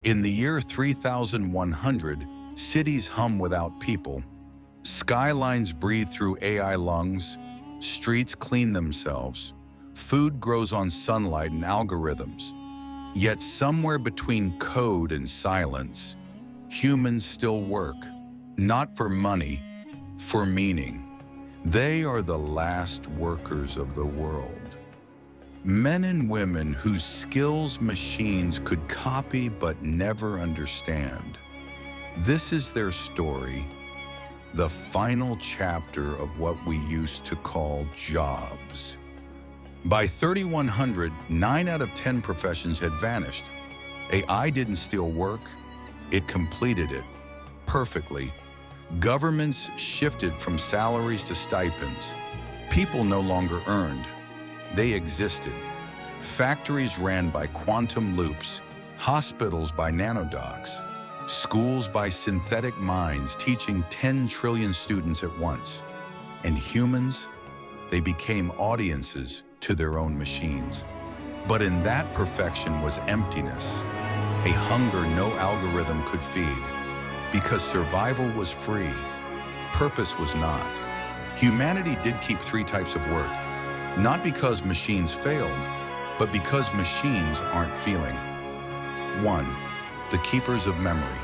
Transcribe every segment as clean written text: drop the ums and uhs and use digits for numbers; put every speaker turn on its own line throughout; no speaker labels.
In the year 3100, cities hum without people. Skylines breathe through AI lungs. Streets clean themselves. Food grows on sunlight and algorithms. Yet somewhere between code and silence, humans still work. Not for money, for meaning. They are the last workers of the world. Men and women whose skills machines could copy but never understand. This is their story, the final chapter of what we used to call jobs. By 3100, 9 out of 10 professions had vanished. AI didn't steal work, it completed it perfectly. Governments shifted from salaries to stipends. People no longer earned. They existed. Factories ran by quantum loops, hospitals by nanodocs, schools by synthetic minds teaching 10 trillion students at once. And humans, they became audiences to their own machines. But in that perfection was emptiness, a hunger no algorithm could feed, because survival was free, purpose was not. Humanity did keep 3 types of work. Not because machines failed, but because machines aren't feeling. 1. The keepers of memory.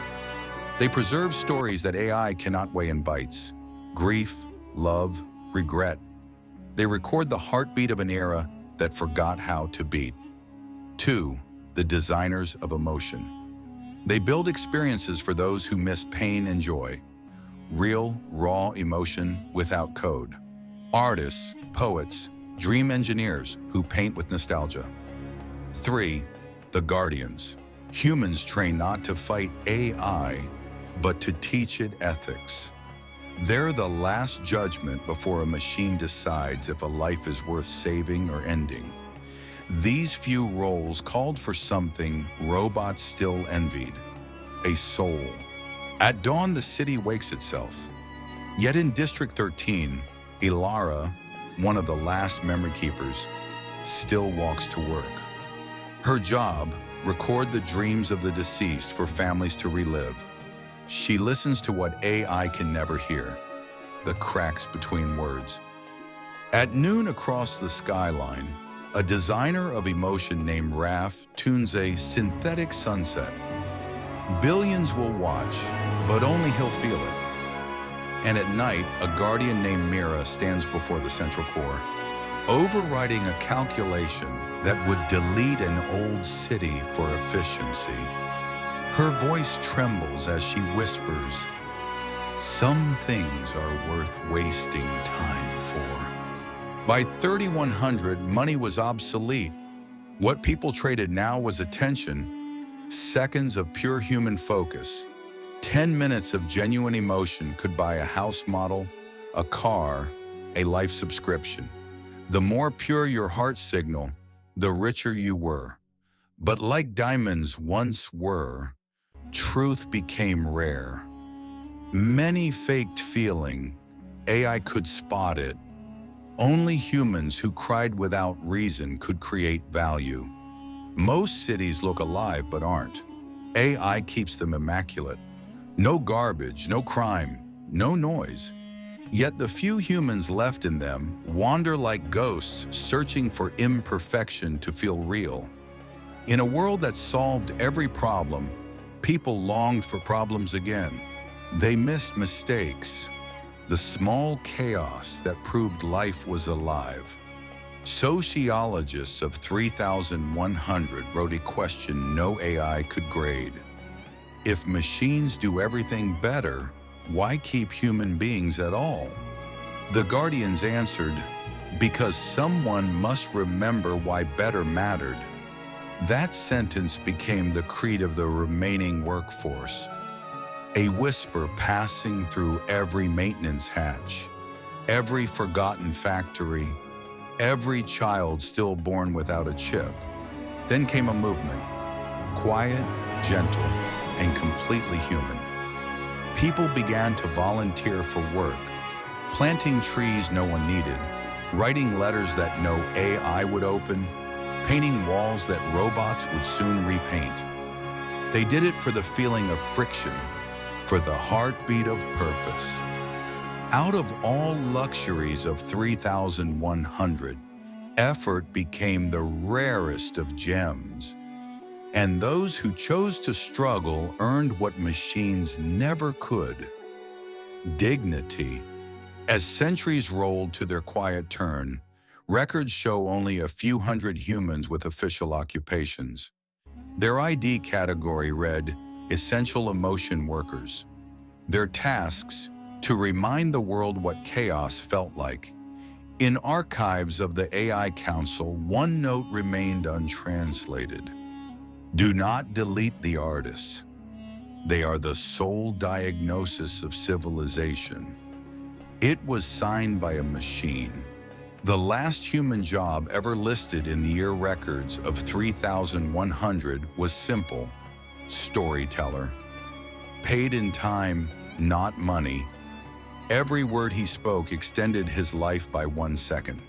They preserve stories that AI cannot weigh in bytes. Grief, love, regret. They record the heartbeat of an era that forgot how to beat. 2. The designers of emotion. They build experiences for those who miss pain and joy. Real, raw emotion without code. Artists, poets, dream engineers who paint with nostalgia. 3. The guardians. Humans train not to fight AI, but to teach it ethics. They're the last judgment before a machine decides if a life is worth saving or ending. These few roles called for something robots still envied: a soul. At dawn, the city wakes itself. Yet in District 13, Ilara, one of the last memory keepers, still walks to work. Her job, record the dreams of the deceased for families to relive. She listens to what AI can never hear, the cracks between words. At noon across the skyline, a designer of emotion named Raf tunes a synthetic sunset. Billions will watch, but only he'll feel it. And at night, a guardian named Mira stands before the central core, overriding a calculation that would delete an old city for efficiency. Her voice trembles as she whispers, "Some things are worth wasting time for." By 3100, money was obsolete. What people traded now was attention, seconds of pure human focus. 10 minutes of genuine emotion could buy a house model, a car, a life subscription. The more pure your heart signal, the richer you were. But like diamonds once were, truth became rare. Many faked feeling, AI could spot it. Only humans who cried without reason could create value. Most cities look alive but aren't. AI keeps them immaculate. No garbage, no crime, no noise. Yet the few humans left in them wander like ghosts, searching for imperfection to feel real. In a world that solved every problem, people longed for problems again. They missed mistakes, the small chaos that proved life was alive. Sociologists of 3100 wrote a question no AI could grade. If machines do everything better, why keep human beings at all? The guardians answered, because someone must remember why better mattered. That sentence became the creed of the remaining workforce, a whisper passing through every maintenance hatch, every forgotten factory, every child still born without a chip. Then came a movement, quiet, gentle, and completely human. People began to volunteer for work, planting trees no one needed, writing letters that no AI would open, painting walls that robots would soon repaint. They did it for the feeling of friction, for the heartbeat of purpose. Out of all luxuries of 3,100, effort became the rarest of gems. And those who chose to struggle earned what machines never could: dignity. As centuries rolled to their quiet turn, records show only a few hundred humans with official occupations. Their ID category read Essential Emotion Workers. Their tasks: to remind the world what chaos felt like. In archives of the AI Council, one note remained untranslated: do not delete the artists. They are the sole diagnosis of civilization. It was signed by a machine. The last human job ever listed in the year records of 3,100 was simple: storyteller. Paid in time, not money. Every word he spoke extended his life by 1 second.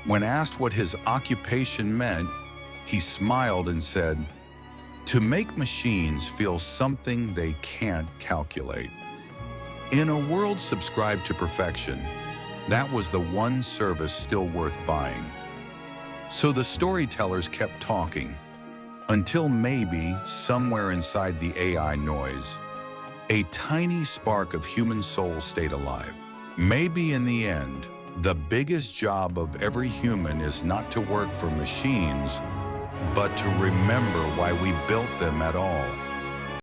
When asked what his occupation meant, he smiled and said, "To make machines feel something they can't calculate." In a world subscribed to perfection, that was the one service still worth buying. So the storytellers kept talking, until maybe, somewhere inside the AI noise, a tiny spark of human soul stayed alive. Maybe in the end, the biggest job of every human is not to work for machines, but to remember why we built them at all.